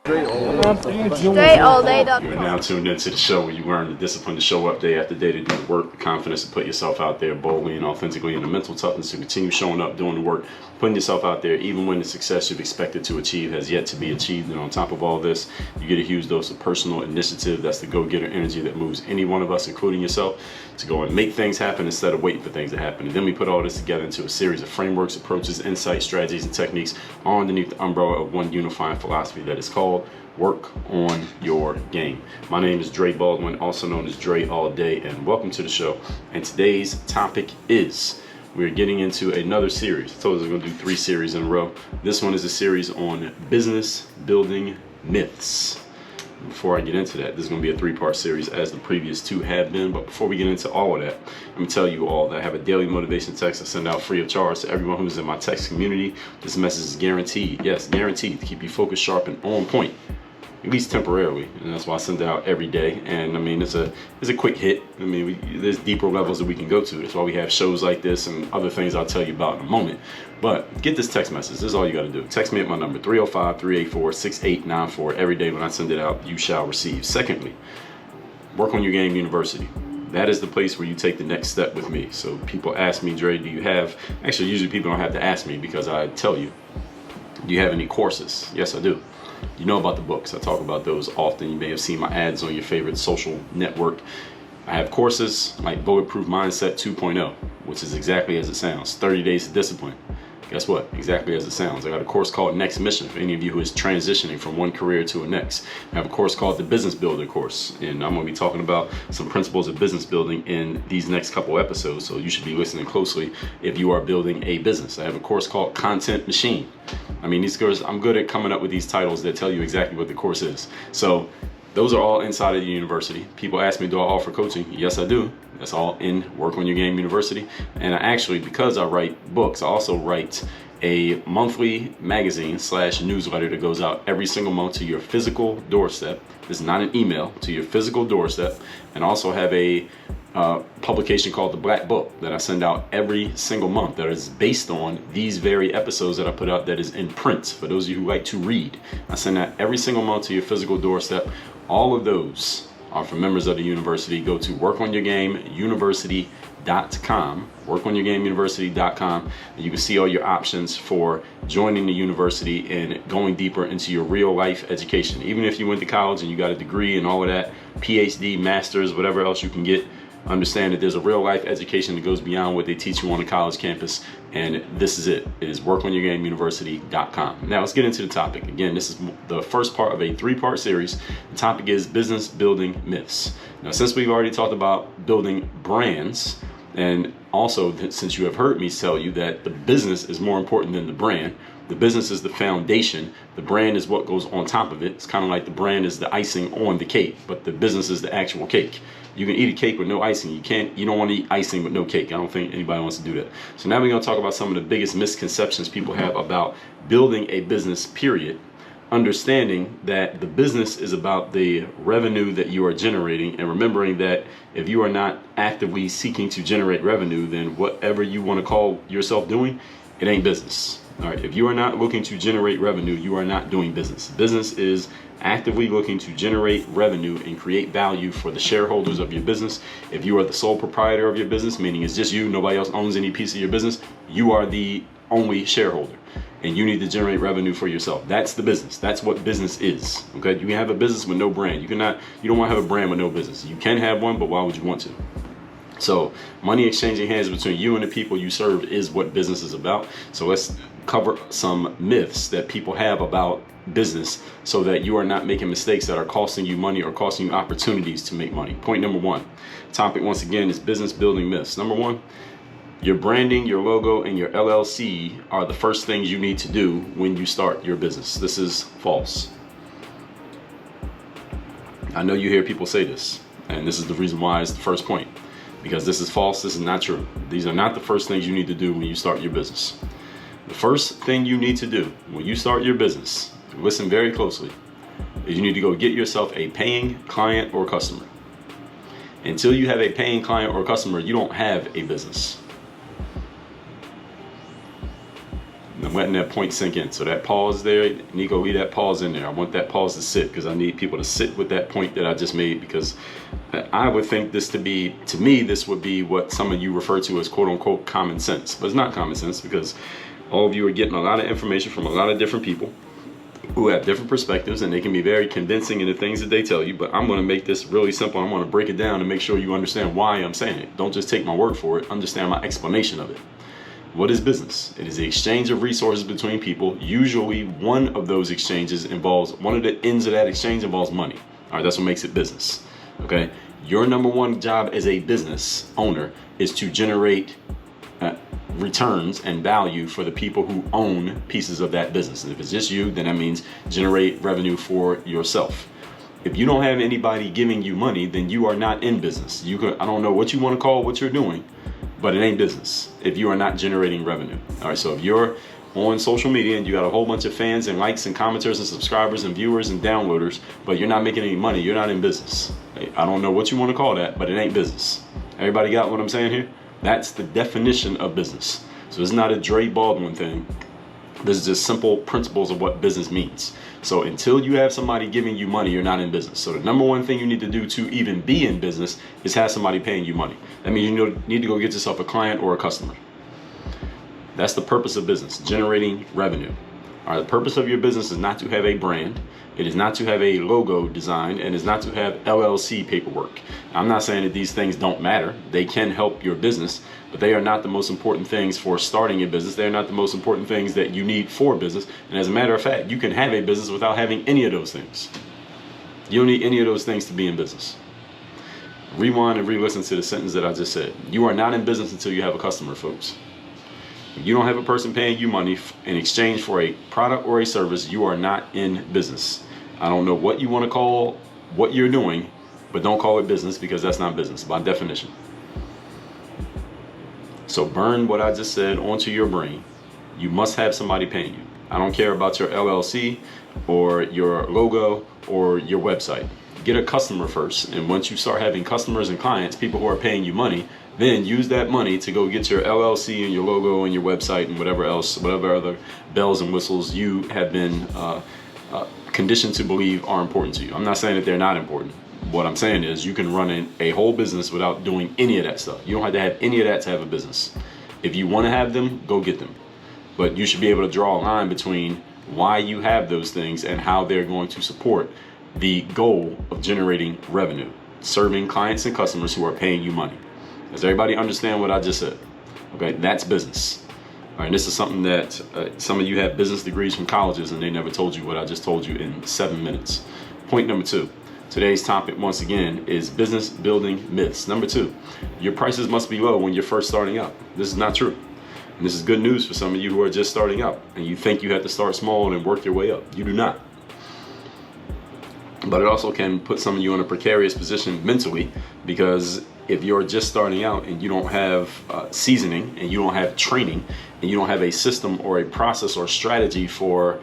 StraightallDay.com. You're now tuned into the show where you learn the discipline to show up day after day to do the work, the confidence to put yourself out there boldly and authentically, and the mental toughness to continue showing up, doing the work, putting yourself out there even when the success you've expected to achieve has yet to be achieved. And on top of all this, you get a huge dose of personal initiative. That's the go-getter energy that moves any one of us, including yourself, to go and make things happen instead of waiting for things to happen. And then we put all this together into a series of frameworks, approaches, insights, strategies, and techniques all underneath the umbrella of one unifying philosophy that is called Work on Your Game. My name is Baldwin, also known as Dre All Day, and welcome to the show. And today's topic is, we're getting into another series. I told us we're going to do 3 series in a row. This one is a series on business building myths. Before I get into that, this is going to be a 3-part series as the previous 2 have been. But before we get into all of that, let me tell you all that I have a daily motivation text I send out free of charge to everyone who's in my text community. This message is guaranteed, yes, guaranteed, to keep you focused, sharp, and on point, at least temporarily, and that's why I send it out every day. And I mean, it's a quick hit. I mean, there's deeper levels that we can go to. That's why we have shows like this and other things I'll tell you about in a moment. But get this text message. This is all you got to do. Text me at my number 305-384-6894. Every day when I send it out, you shall receive. Secondly, Work on Your Game University. That is the place where you take the next step with me. So people ask me, Dre, do you have, actually usually people don't have to ask me because I tell you, do you have any courses? Yes, I do. You know about the books. I talk about those often. You may have seen my ads on your favorite social network. I have courses like Bulletproof Mindset 2.0, which is exactly as it sounds. 30 Days of Discipline. Guess what? Exactly as it sounds. I got a course called Next Mission for any of you who is transitioning from one career to a next. I have a course called the Business Builder course, and I'm going to be talking about some principles of business building in these next couple episodes, so you should be listening closely if you are building a business. I have a course called Content Machine. I mean, these courses, I'm good at coming up with these titles that tell you exactly what the course is. So those are all inside of the university. People ask me, do I offer coaching? Yes, I do. That's all in Work on Your Game University. And I actually, because I write books, I also write a monthly magazine / newsletter that goes out every single month to your physical doorstep. This is not an email, to your physical doorstep. And also have a publication called The Black Book that I send out every single month that is based on these very episodes that I put out, that is in print. For those of you who like to read, I send that every single month to your physical doorstep. All of those are for members of the university. Go to workonyourgameuniversity.com, workonyourgameuniversity.com, and you can see all your options for joining the university and going deeper into your real life education. Even if you went to college and you got a degree and all of that, PhD, masters, whatever else you can get, understand that there's a real life education that goes beyond what they teach you on the college campus, and this is it. It is workonyourgameuniversity.com. Now let's get into the topic. Again, this is the first part of a 3-part series. The topic is business building myths. Now, since we've already talked about building brands, and also since you have heard me tell you that the business is more important than the brand, the business is the foundation, the brand is what goes on top of it. It's kind of like the brand is the icing on the cake, but the business is the actual cake. You can eat a cake with no icing. You don't want to eat icing with no cake. I don't think anybody wants to do that. So now we're going to talk about some of the biggest misconceptions people have about building a business, period. Understanding that the business is about the revenue that you are generating, and remembering that if you are not actively seeking to generate revenue, then whatever you want to call yourself doing, it ain't business. All right, if you are not looking to generate revenue, you are not doing business. Business is actively looking to generate revenue and create value for the shareholders of your business. If you are the sole proprietor of your business, meaning it's just you, nobody else owns any piece of your business, you are the only shareholder, and you need to generate revenue for yourself. That's the business. That's what business is. Okay, you can have a business with no brand. You don't want to have a brand with no business. You can have one, but why would you want to? So money exchanging hands between you and the people you serve is what business is about. So let's cover some myths that people have about business so that you are not making mistakes that are costing you money or costing you opportunities to make money. Point number 1. Topic once again is business building myths. Number 1, your branding, your logo, and your LLC are the first things you need to do when you start your business. This is false. I know you hear people say this, and this is the reason why it's the first point. Because this is false, this is not true. These are not the first things you need to do when you start your business. The first thing you need to do when you start your business, listen very closely, is you need to go get yourself a paying client or customer. Until you have a paying client or customer, you don't have a business. Now, letting that point sink in. So that pause there, Nico, leave that pause in there. I want that pause to sit, because I need people to sit with that point that I just made, because I would think this to me, this would be what some of you refer to as quote unquote common sense. But it's not common sense, because all of you are getting a lot of information from a lot of different people who have different perspectives, and they can be very convincing in the things that they tell you. But I'm going to make this really simple. I'm going to break it down and make sure you understand why I'm saying it. Don't just take my word for it. Understand my explanation of it. What is business? It is the exchange of resources between people. Usually one of those exchanges involves, one of the ends of that exchange involves money. All right, that's what makes it business. Okay, your number one job as a business owner is to generate returns and value for the people who own pieces of that business. And if it's just you, then that means generate revenue for yourself. If you don't have anybody giving you money, then you are not in business. I don't know what you want to call what you're doing, but it ain't business if you are not generating revenue. All right, so if you're on social media and you got a whole bunch of fans and likes and commenters and subscribers and viewers and downloaders, but you're not making any money, you're not in business. I don't know what you want to call that, but it ain't business. Everybody got what I'm saying here? That's the definition of business. So it's not a Baldwin thing. This is just simple principles of what business means. So until you have somebody giving you money, you're not in business. So the number one thing you need to do to even be in business is have somebody paying you money. That means you need to go get yourself a client or a customer. That's the purpose of business, generating revenue. All right, the purpose of your business is not to have a brand. It is not to have a logo designed, and it's not to have LLC paperwork. I'm not saying that these things don't matter. They can help your business, but they are not the most important things for starting a business. They're not the most important things that you need for business. And as a matter of fact, you can have a business without having any of those things. You don't need any of those things to be in business. Rewind and re-listen to the sentence that I just said. You are not in business until you have a customer, folks. If you don't have a person paying you money in exchange for a product or a service, you are not in business. I don't know what you want to call what you're doing, but don't call it business, because that's not business by definition. So burn what I just said onto your brain. You must have somebody paying you. I don't care about your LLC or your logo or your website. Get a customer first, and once you start having customers and clients, people who are paying you money, then use that money to go get your LLC and your logo and your website and whatever else, whatever other bells and whistles you have been conditioned to believe are important to you. I'm not saying that they're not important. What I'm saying is you can run a whole business without doing any of that stuff. You don't have to have any of that to have a business. If you want to have them, go get them. But you should be able to draw a line between why you have those things and how they're going to support the goal of generating revenue, serving clients and customers who are paying you money. Does everybody understand what I just said? Okay, that's business. All right, this is something that some of you have business degrees from colleges and they never told you what I just told you in 7 minutes. Point number 2. Today's topic, once again, is business building myths. Number 2, your prices must be low when you're first starting out. This is not true. And this is good news for some of you who are just starting out and you think you have to start small and work your way up. You do not. But it also can put some of you in a precarious position mentally, because if you're just starting out and you don't have seasoning and you don't have training and you don't have a system or a process or strategy for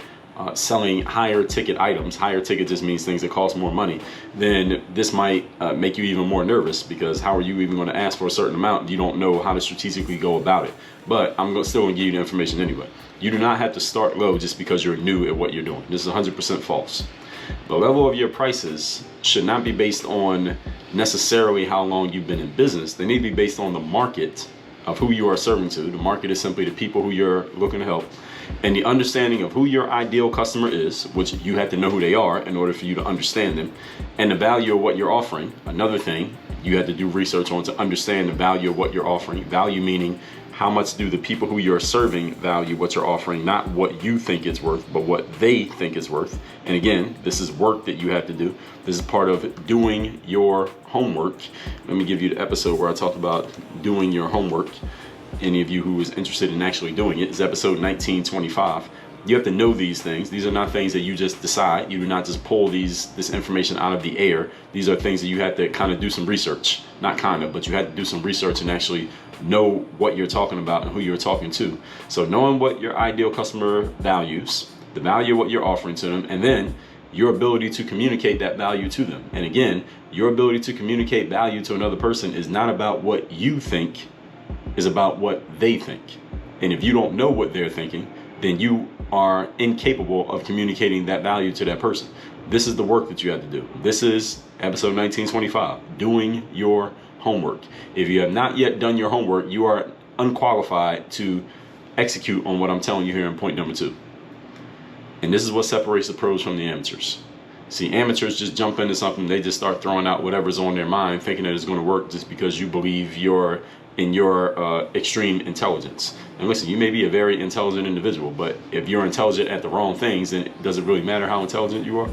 selling higher ticket items, higher ticket just means things that cost more money, then this might make you even more nervous, because how are you even going to ask for a certain amount? You don't know how to strategically go about it. But I'm still going to give you the information anyway. You do not have to start low just because you're new at what you're doing. This is 100% false. The level of your prices should not be based on necessarily how long you've been in business. They need to be based on the market of who you are serving to. The market is simply the people who you're looking to help, and the understanding of who your ideal customer is, which you have to know who they are in order for you to understand them, and the value of what you're offering. Another thing you have to do research on to understand the value of what you're offering. Value meaning how much do the people who you're serving value what you're offering, not what you think it's worth, but what they think it's worth. And again, this is work that you have to do. This is part of doing your homework. Let me give you the episode where I talked about doing your homework. Any of you who is interested in actually doing it is episode 1925. You have to know these things. These are not things that you just decide. You do not just pull this information out of the air. These are things that you have to kind of do some research. Not kind of, but you have to do some research and actually know what you're talking about and who you're talking to. So knowing what your ideal customer values, the value of what you're offering to them, and then your ability to communicate that value to them. And again, your ability to communicate value to another person is not about what you think, is about what they think. And if you don't know what they're thinking, then you are incapable of communicating that value to that person. This is the work that you have to do. This is episode 1925, doing your homework. If you have not yet done your homework, you are unqualified to execute on what I'm telling you here in point number 2. And this is what separates the pros from the amateurs. See, amateurs just jump into something, they just start throwing out whatever's on their mind, thinking that it's going to work just because you believe you're in your extreme intelligence. And listen, you may be a very intelligent individual, but if you're intelligent at the wrong things, then does it really matter how intelligent you are?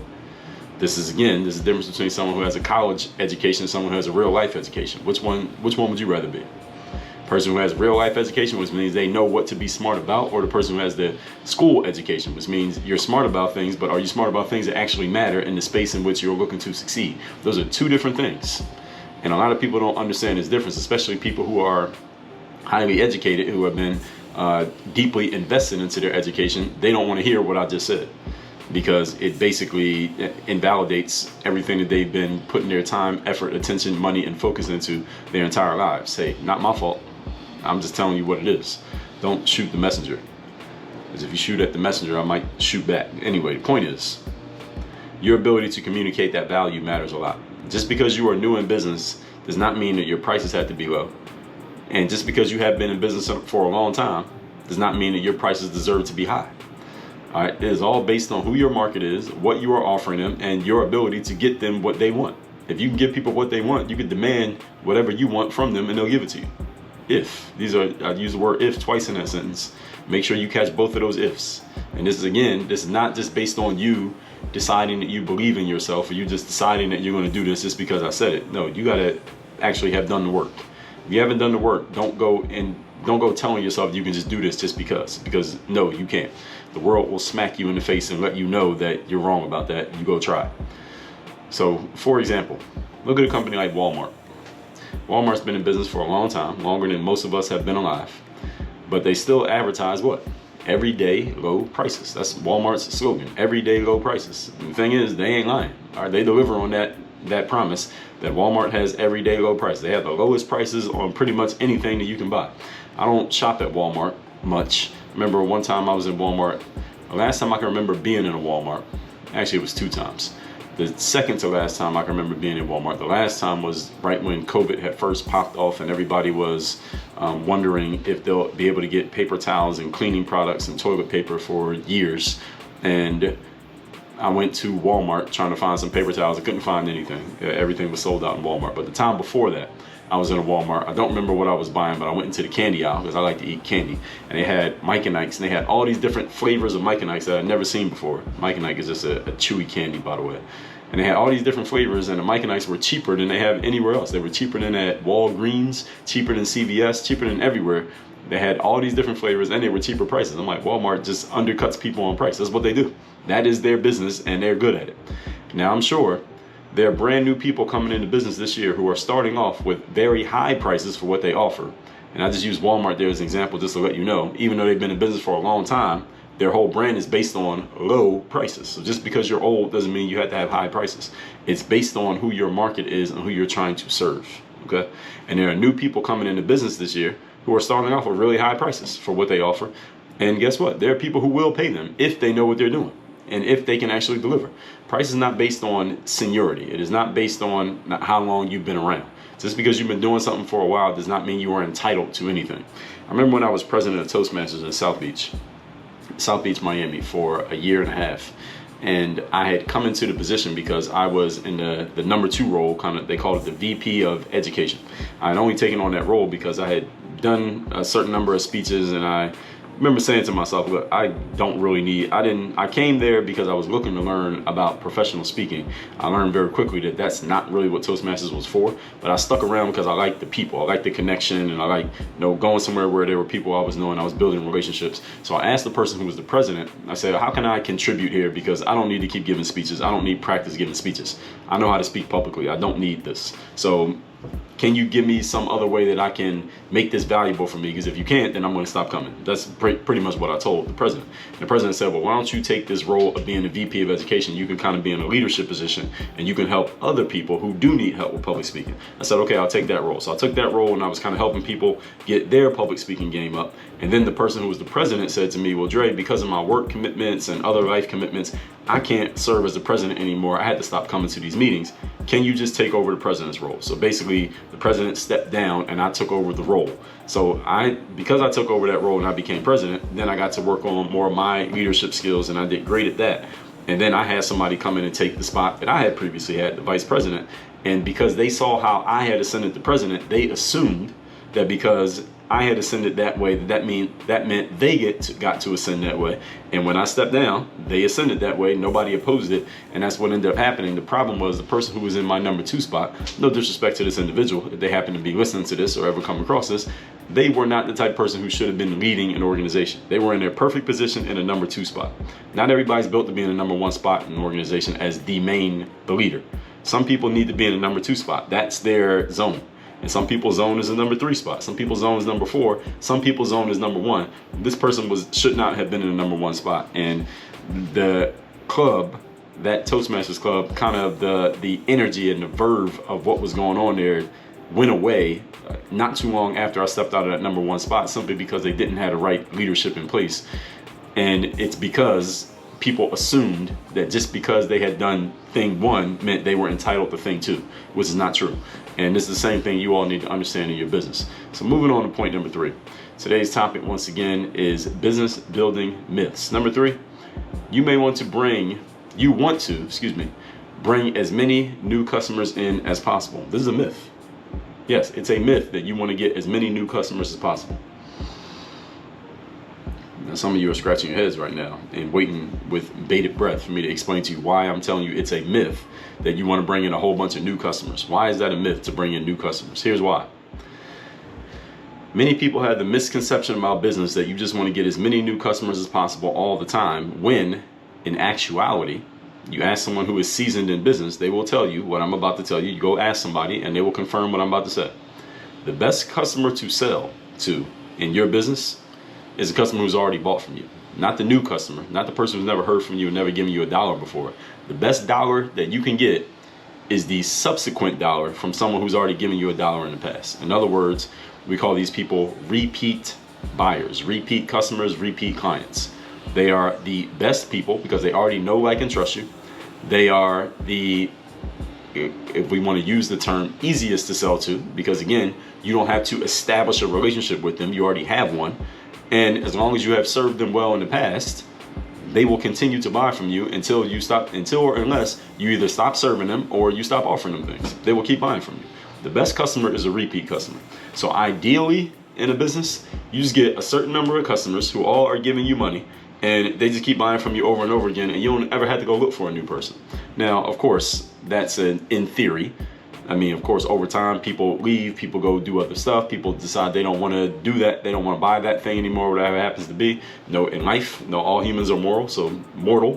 This is the difference between someone who has a college education and someone who has a real life education. Which one would you rather be? Person who has real life education, which means they know what to be smart about, or the person who has the school education, which means you're smart about things, but are you smart about things that actually matter in the space in which you're looking to succeed? Those are two different things. And a lot of people don't understand this difference, especially people who are highly educated, who have been deeply invested into their education. They don't want to hear what I just said, because it basically invalidates everything that they've been putting their time, effort, attention, money, and focus into their entire lives. Hey, not my fault. I'm just telling you what it is. Don't shoot the messenger. Because if you shoot at the messenger, I might shoot back. Anyway, the point is, your ability to communicate that value matters a lot. Just because you are new in business does not mean that your prices have to be low. And just because you have been in business for a long time does not mean that your prices deserve to be high. All right, it is all based on who your market is, what you are offering them, and your ability to get them what they want. If you can give people what they want, you can demand whatever you want from them and they'll give it to you. If, I use the word if twice in that sentence. Make sure you catch both of those ifs. And this is not just based on you deciding that you believe in yourself, or you just deciding that you're going to do this just because I said it. No, you got to actually have done the work. If you haven't done the work, don't go telling yourself you can just do this just because no, you can't. The world will smack you in the face and let you know that you're wrong about that. You go try. So, for example, look at a company like Walmart. Walmart's been in business for a long time, longer than most of us have been alive. But they still advertise what? Everyday low prices. That's Walmart's slogan, everyday low prices. And the thing is, they ain't lying. All right, they deliver on that promise that Walmart has everyday low prices. They have the lowest prices on pretty much anything that you can buy. I don't shop at Walmart much. Remember one time I was in Walmart. The last time I can remember being in a Walmart, actually it was 2 times. The second to last time I can remember being in Walmart. The last time was right when COVID had first popped off and everybody was wondering if they'll be able to get paper towels and cleaning products and toilet paper for years. And I went to Walmart trying to find some paper towels. I couldn't find anything. Everything was sold out in Walmart. But the time before that, I was in a Walmart. I don't remember what I was buying, but I went into the candy aisle because I like to eat candy. And they had Mike and Ike's, and they had all these different flavors of Mike and Ike's that I'd never seen before. Mike and Ike is just a chewy candy, by the way. And they had all these different flavors, and the Mike and Ike's were cheaper than they have anywhere else. They were cheaper than at Walgreens, cheaper than CVS, cheaper than everywhere. They had all these different flavors, and they were cheaper prices. I'm like, Walmart just undercuts people on price. That's what they do. That is their business, and they're good at it. Now, I'm sure there are brand new people coming into business this year who are starting off with very high prices for what they offer. And I just use Walmart there as an example just to let you know, even though they've been in business for a long time, their whole brand is based on low prices. So just because you're old doesn't mean you have to have high prices. It's based on who your market is and who you're trying to serve. Okay? And there are new people coming into business this year who are starting off with really high prices for what they offer. And guess what? There are people who will pay them if they know what they're doing and if they can actually deliver. Price is not based on seniority. It is not based on how long you've been around. Just because you've been doing something for a while does not mean you are entitled to anything. I remember when I was president of Toastmasters in South Beach, Miami for a year and a half. And I had come into the position because I was in the number 2 role, they called it the VP of Education. I had only taken on that role because I had done a certain number of speeches, and I remember saying to myself, look, I came there because I was looking to learn about professional speaking. I learned very quickly that that's not really what Toastmasters was for, but I stuck around because I liked the people, I liked the connection, and I liked going somewhere where there were people I was knowing, I was building relationships. So I asked the person who was the president, I said, how can I contribute here? Because I don't need to keep giving speeches. I don't need practice giving speeches. I know how to speak publicly. I don't need this. So Can you give me some other way that I can make this valuable for me? Because if you can't, then I'm going to stop coming. That's pretty much what I told the president. And the president said, well, why don't you take this role of being a VP of education? You can kind of be in a leadership position and you can help other people who do need help with public speaking. I said, okay, I'll take that role. So I took that role and I was kind of helping people get their public speaking game up. And then the person who was the president said to me, well, Dre, because of my work commitments and other life commitments, I can't serve as the president anymore. I had to stop coming to these meetings. Can you just take over the president's role? So basically the president stepped down and I took over the role. So because I took over that role and I became president, then I got to work on more of my leadership skills and I did great at that. And then I had somebody come in and take the spot that I had previously had, the vice president. And because they saw how I had ascended to president, they assumed that because I had ascended that way, that meant they got to ascend that way. And when I stepped down, they ascended that way. Nobody opposed it, and that's what ended up happening. The problem was the person who was in my number 2 spot, no disrespect to this individual, if they happen to be listening to this or ever come across this, they were not the type of person who should have been leading an organization. They were in their perfect position in a number 2 spot. Not everybody's built to be in a number 1 spot in an organization as the leader. Some people need to be in a number 2 spot. That's their zone. And some people's zone is a number 3 spot. Some people's zone is number 4. Some people's zone is number 1. This person should not have been in a number 1 spot. And the club, that Toastmasters club, kind of the energy and the verve of what was going on there went away not too long after I stepped out of that number 1 spot, simply because they didn't have the right leadership in place. And it's because people assumed that just because they had done thing 1 meant they were entitled to thing 2, which is not true. And this is the same thing you all need to understand in your business. So moving on to point number 3. Today's topic, once again, is business building myths. Number 3, you want to bring as many new customers in as possible. This is a myth. Yes, it's a myth that you want to get as many new customers as possible. Now, some of you are scratching your heads right now and waiting with bated breath for me to explain to you why I'm telling you it's a myth that you want to bring in a whole bunch of new customers. Why is that a myth to bring in new customers? Here's why. Many people have the misconception about business that you just want to get as many new customers as possible all the time, when in actuality, you ask someone who is seasoned in business, they will tell you what I'm about to tell you. You go ask somebody and they will confirm what I'm about to say. The best customer to sell to in your business is a customer who's already bought from you. Not the new customer, not the person who's never heard from you and never given you $1 before. The best dollar that you can get is the subsequent dollar from someone who's already given you $1 in the past. In other words, we call these people repeat buyers, repeat customers, repeat clients. They are the best people because they already know, like, and trust you. They are the, if we want to use the term, easiest to sell to, because again, you don't have to establish a relationship with them. You already have one. And as long as you have served them well in the past, they will continue to buy from you until or unless you either stop serving them or you stop offering them things. They will keep buying from you. The best customer is a repeat customer. So ideally in a business, you just get a certain number of customers who all are giving you money, and they just keep buying from you over and over again, and you don't ever have to go look for a new person. Now, of course, that's in theory. I mean, of course, over time, people leave, people go do other stuff, people decide they don't want to do that, they don't want to buy that thing anymore, whatever it happens to be. No, in life, no, all humans are mortal,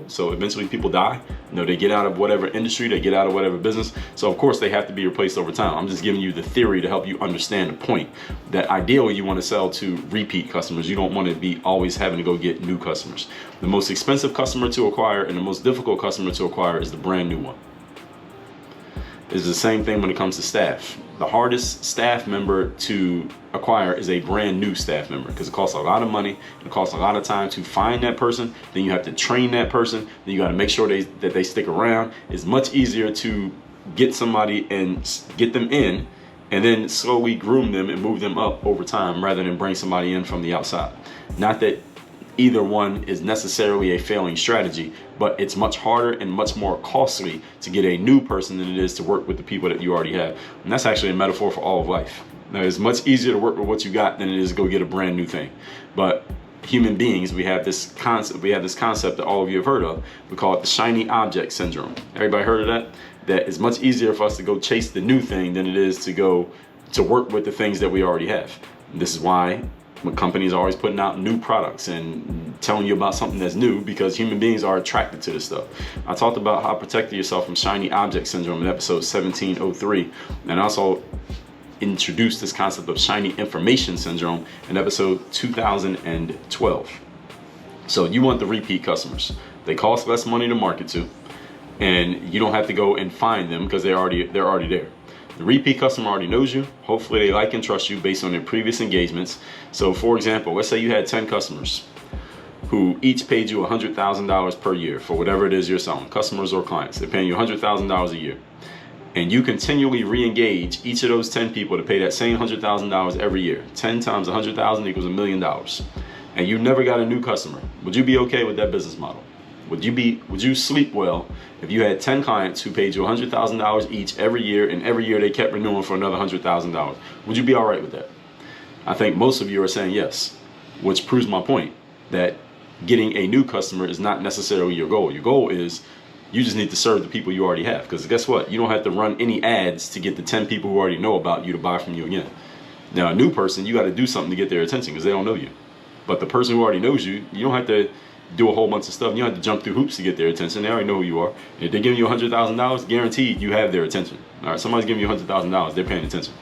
so eventually people die. They get out of whatever industry, they get out of whatever business, so of course they have to be replaced over time. I'm just giving you the theory to help you understand the point, that ideally you want to sell to repeat customers. You don't want to be always having to go get new customers. The most expensive customer to acquire and the most difficult customer to acquire is the brand new one. It's the same thing when it comes to staff. The hardest staff member to acquire is a brand new staff member, because it costs a lot of money, it costs a lot of time to find that person, then you have to train that person, then you got to make sure that they stick around. It's much easier to get somebody and get them in and then slowly groom them and move them up over time rather than bring somebody in from the outside. Not that either one is necessarily a failing strategy, but it's much harder and much more costly to get a new person than it is to work with the people that you already have. And that's actually a metaphor for all of life. Now, it's much easier to work with what you got than it is to go get a brand new thing. But human beings, we have this concept that all of you have heard of. We call it the shiny object syndrome. Everybody heard of that? That it's much easier for us to go chase the new thing than it is to go to work with the things that we already have. And this is why when companies are always putting out new products and telling you about something that's new, because human beings are attracted to this stuff. I talked about how protecting yourself from shiny object syndrome in episode 1703, and also introduced this concept of shiny information syndrome in episode 2012. So you want the repeat customers. They cost less money to market to, and you don't have to go and find them because they're already there. The repeat customer already knows you. Hopefully they like and trust you based on their previous engagements. So for example, let's say you had 10 customers who each paid you $100,000 per year for whatever it is you're selling, customers or clients. They're paying you $100,000 a year. And you continually re-engage each of those 10 people to pay that same $100,000 every year. 10 times 100,000 equals $1 million. And you never got a new customer. Would you be okay with that business model? Would you sleep well if you had 10 clients who paid you $100,000 each every year, and every year they kept renewing for another $100,000? Would you be all right with that? I think most of you are saying yes, which proves my point that getting a new customer is not necessarily your goal. Your goal is you just need to serve the people you already have, because guess what? You don't have to run any ads to get the 10 people who already know about you to buy from you again. Now, a new person, you got to do something to get their attention because they don't know you. But the person who already knows you, you don't have to do a whole bunch of stuff. You don't have to jump through hoops to get their attention. They already know who you are. If they're giving you $100,000, guaranteed you have their attention. All right, somebody's giving you $100,000, they're paying attention.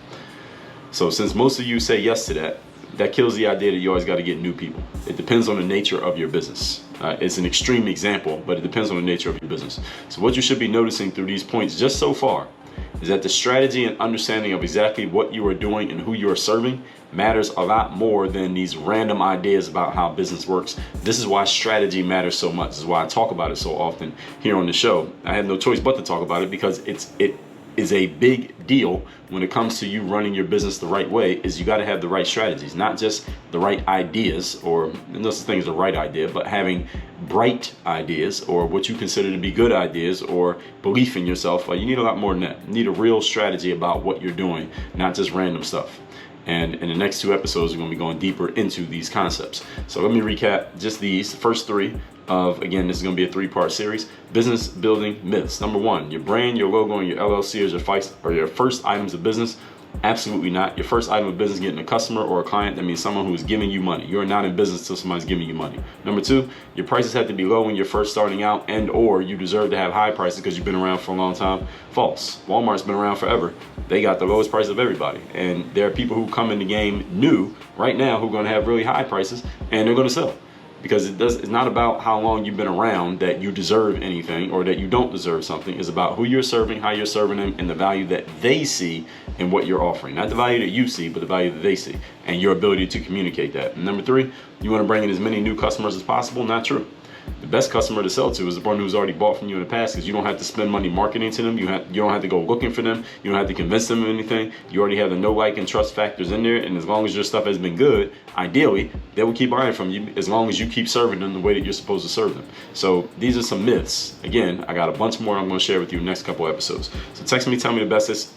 So since most of you say yes to that, that kills the idea that you always got to get new people. It depends on the nature of your business. It's an extreme example, but it depends on the nature of your business. So what you should be noticing through these points just so far is that the strategy and understanding of exactly what you are doing and who you are serving matters a lot more than these random ideas about how business works. This is why strategy matters so much. This is why I talk about it so often here on the show. I have no choice but to talk about it because it is a big deal when it comes to you running your business the right way. Is you got to have the right strategies, not just the right ideas, or no such thing as the right idea, but having bright ideas or what you consider to be good ideas or belief in yourself. You need a lot more than that. You need a real strategy about what you're doing, not just random stuff. And in the next 2 episodes, we're going to be going deeper into these concepts. So let me recap just these first 3 of, again, this is going to be a 3-part series. Business building myths. Number 1, your brand, your logo, and your LLC are your first items of business. Absolutely not. Your first item of business getting a customer or a client. That means someone who is giving you money. You're not in business until somebody's giving you money. Number 2, your prices have to be low when you're first starting out, and or you deserve to have high prices because you've been around for a long time. False. Walmart's been around forever. They got the lowest price of everybody. And there are people who come in the game new right now who are going to have really high prices, and they're going to sell. Because it's not about how long you've been around that you deserve anything or that you don't deserve something. It's about who you're serving, how you're serving them, and the value that they see in what you're offering. Not the value that you see, but the value that they see, and your ability to communicate that. And number 3, you want to bring in as many new customers as possible. Not true. The best customer to sell to is the one who's already bought from you in the past, because you don't have to spend money marketing to them. You don't have to go looking for them. You don't have to convince them of anything. You already have the know, like, and trust factors in there. And as long as your stuff has been good, ideally, they will keep buying from you as long as you keep serving them the way that you're supposed to serve them. So these are some myths. Again, I got a bunch more I'm going to share with you in the next couple episodes. So text me, tell me the best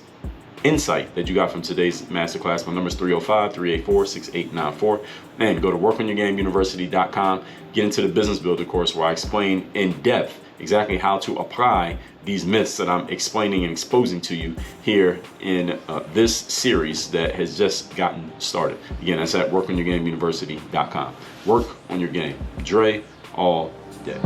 insight that you got from today's masterclass. My number is 305-384-6894. And go to workonyourgameuniversity.com. Get into the business builder course where I explain in depth exactly how to apply these myths that I'm explaining and exposing to you here in this series that has just gotten started. Again, that's at workonyourgameuniversity.com. Work on your game. Dre all day.